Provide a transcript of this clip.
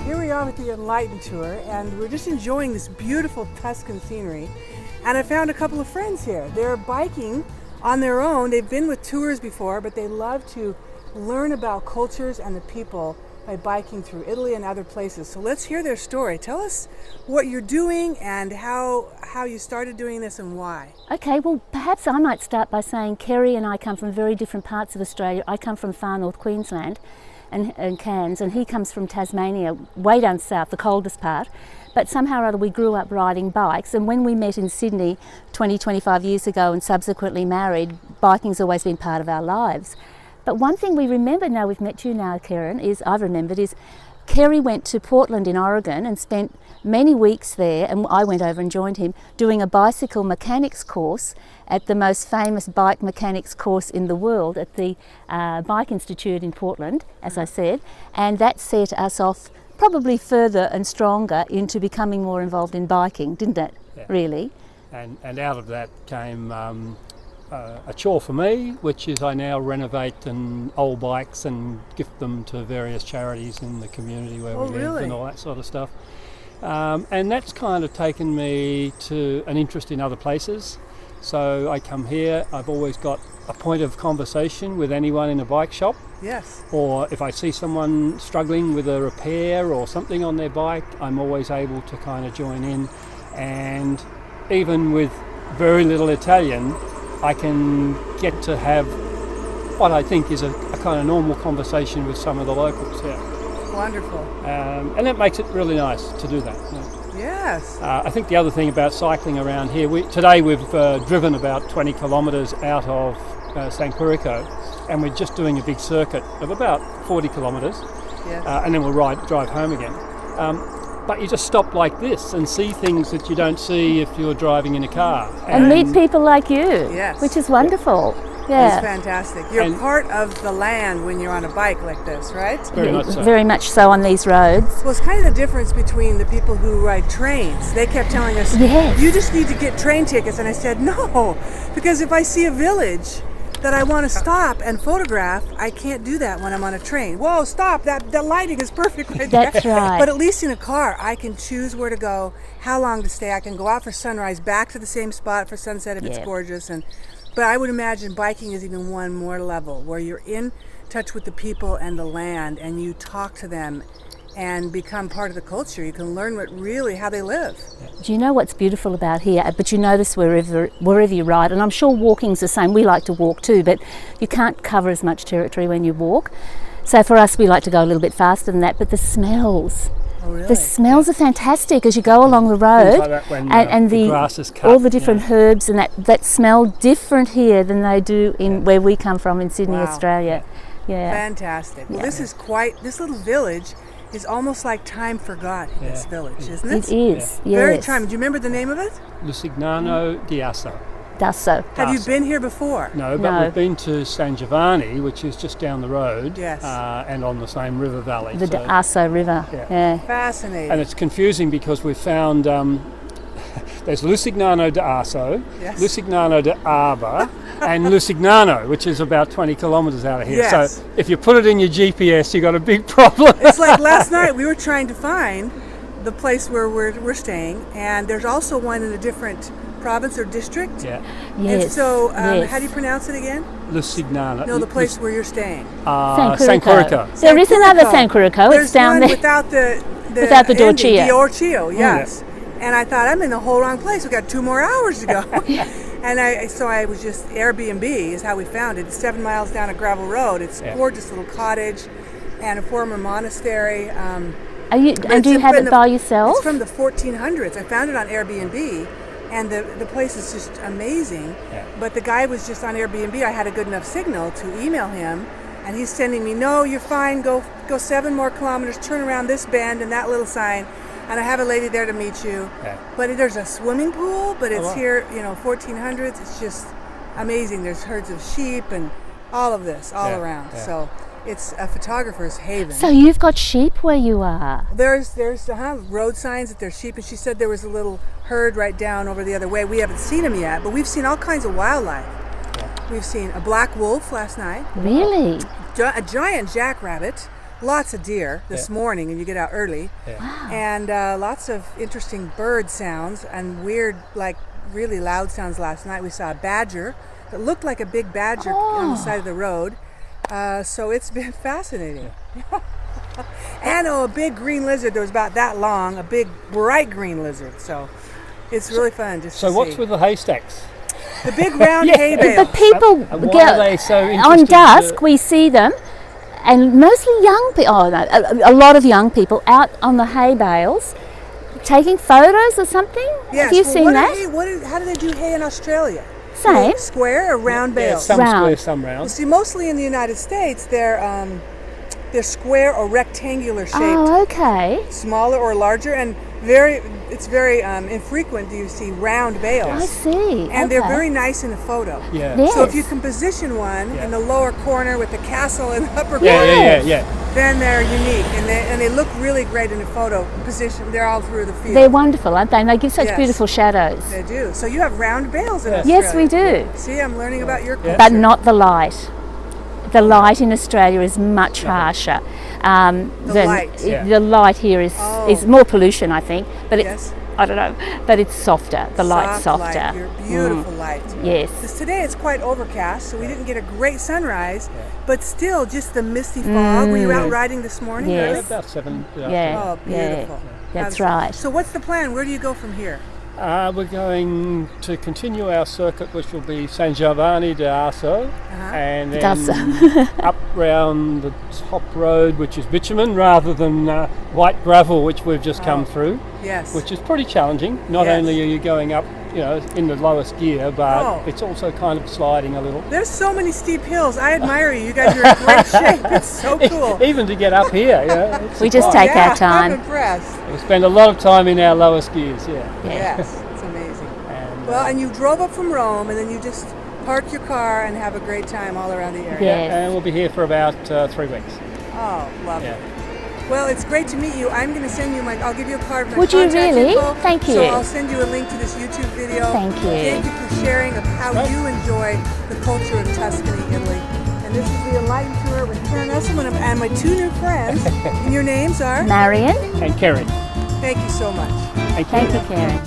Here we are with the Enlighten tour, and we're just enjoying this beautiful Tuscan scenery. And I found a couple of friends here. They're biking on their own. They've been with tours before, but they love to learn about cultures and the people by biking through Italy and other places. So let's hear their story. Tell us what you're doing and how you started doing this and why. Okay, well perhaps I might start by saying Kerry and I come from very different parts of Australia. I come from far north Queensland and Cairns, and he comes from Tasmania, way down south, the coldest part. But somehow or other we grew up riding bikes, and when we met in Sydney 25 years ago and subsequently married, biking's always been part of our lives. But one thing we remember now we've met you now, Karen, I've remembered is Kerry went to Portland in Oregon and spent many weeks there, and I went over and joined him, doing a bicycle mechanics course at the most famous bike mechanics course in the world at the Bike Institute in Portland, as I said, and that set us off probably further and stronger into becoming more involved in biking, didn't it? Yeah. Really? And out of that came a chore for me, which is I now renovate old bikes and gift them to various charities in the community where we live and all that sort of stuff. And that's kind of taken me to an interest in other places. So I come here, I've always got a point of conversation with anyone in a bike shop. Yes. Or if I see someone struggling with a repair or something on their bike, I'm always able to kind of join in. And even with very little Italian, I can get to have what I think is a kind of normal conversation with some of the locals here. Wonderful. And that makes it really nice to do that. Yeah. Yes. I think the other thing about cycling around here, today we've driven about 20 kilometres out of San Quirico, and we're just doing a big circuit of about 40 kilometres, yes. And then we'll drive home again. But you just stop like this and see things that you don't see if you're driving in a car. And meet people like you, yes. Which is wonderful. Yeah. It's fantastic. You're part of the land when you're on a bike like this, right? Very much so. Very much so on these roads. Well, it's kind of the difference between the people who ride trains. They kept telling us, yes. You just need to get train tickets. And I said, no, because if I see a village that I want to stop and photograph, I can't do that when I'm on a train. Whoa, stop, that lighting is perfect right there. That's right. But at least in a car, I can choose where to go, how long to stay. I can go out for sunrise, back to the same spot for sunset if it's gorgeous. But I would imagine biking is even one more level, where you're in touch with the people and the land, and you talk to them and become part of the culture. You can learn how they live. Do you know what's beautiful about here? But you know this wherever you ride, and I'm sure walking's the same. We like to walk too, but you can't cover as much territory when you walk. So for us, we like to go a little bit faster than that, but the smells. Oh, really? The smells are fantastic as you go along the road, like that when, and the grass is cut, all the different herbs, and that smell different here than they do in where we come from in Sydney, Australia. Yeah. Fantastic. Well, this little village is almost like time forgot in this village, isn't it? It is. Yeah. Very yes. time. Do you remember the name of it? Lucignano di Asso. Dasso. Have you been here before? No, but we've been to San Giovanni, which is just down the road, and on the same river valley. The Asso River. Yeah. Fascinating. And it's confusing because we've found there's Lucignano di Asso, Lucignano di Aba, and Lucignano, which is about 20 kilometres out of here. Yes. So if you put it in your GPS, you've got a big problem. It's like last night we were trying to find the place where we're staying, and there's also one in a different province or district. Yeah. Yes. And so, how do you pronounce it again? Lucignano. No, the place where you're staying. San Quirico. There is another San Quirico. There's it's down one there. without the Dorchio. Dorchio, yes. And I thought, I'm in the whole wrong place. We got 2 more hours to go. And I was just, Airbnb is how we found it. It's 7 miles down a gravel road. It's a gorgeous little cottage and a former monastery. Do you have it by yourself? It's from the 1400s. I found it on Airbnb, and the place is just amazing. Yeah. But the guy was just on Airbnb. I had a good enough signal to email him, and he's sending me, no, you're fine. Go 7 more kilometers, turn around this bend and that little sign. And I have a lady there to meet you. Yeah. But there's a swimming pool, but it's here, 1400s. It's just amazing. There's herds of sheep and all of this all around. Yeah. So It's a photographer's haven. So you've got sheep where you are. There's road signs that there's sheep, and she said there was a little herd right down over the other way. We haven't seen them yet, but we've seen all kinds of wildlife. We've seen a black wolf last night. Really? A giant jackrabbit. Lots of deer this morning, and you get out early. Wow. And lots of interesting bird sounds and weird, like really loud sounds last night. We saw a badger that looked like a big badger on the side of the road. So it's been fascinating. And a big green lizard that was about that long, a big bright green lizard. So it's really fun just to see. So what's with the haystacks? The big round hay bales. But people And why are they so on interested dusk, to- we see them, and mostly young people, a lot of young people out on the hay bales taking photos or something. Yes, Have you well, seen that? how do they do hay in Australia? Same. Square or round Yeah, bales? some Round. square, some round. You see, mostly in the United States, they're square or rectangular shaped, Oh, okay. smaller or larger, and it's very infrequent do you see round bales. I see. And they're Okay. very nice in a photo. Yeah. Yes. So if you can position one in the lower corner with the castle in the upper Yeah, corner, yeah. then they're unique, and they look really great in a photo position. They're all through the field. They're wonderful, aren't they? And they give such Yes. beautiful shadows. They do. So you have round bales in Australia. Yes, we do. See, I'm learning about your culture. But not the light. The light in Australia is much harsher. Than light. The light here is more pollution, I think. But it's Yes. I don't know. But it's softer. The light's Soft softer. light, your beautiful light. Yes. Because today it's quite overcast, so we didn't get a great sunrise, but still just the misty fog. Were you out riding this morning? Yes. Early? About 7. Yeah. Oh, beautiful. That's Absolutely. right. So what's the plan? Where do you go from here? We're going to continue our circuit, which will be San Giovanni d'Arso, and then D'Arso. up round the top road, which is bitumen rather than white gravel, which we've just come through, Yes. which is pretty challenging. Not Yes. only are you going up, in the lowest gear, but Oh. it's also kind of sliding a little. There's so many steep hills. I admire you. You guys are in great shape. It's so cool. Even to get up here, it's We just surprising. take our time. I'm impressed. We spend a lot of time in our lowest gears, Yes, it's amazing. And, Well, and you drove up from Rome, and then you just park your car and have a great time all around the area. Yes. and we'll be here for about 3 weeks. Oh, lovely. Yeah. Well, it's great to meet you. I'm going to send you I'll give you a card of my Would you contact really? info. Thank you. So I'll send you a link to this YouTube video. Thank you. Thank you for sharing of how you enjoy the culture of Tuscany, Italy. And this is the Enlighten Tour with Karen Esselman and my 2 new friends. And your names are? Marion, And Kerry. Thank you so much. Thank you. thank you, Karen.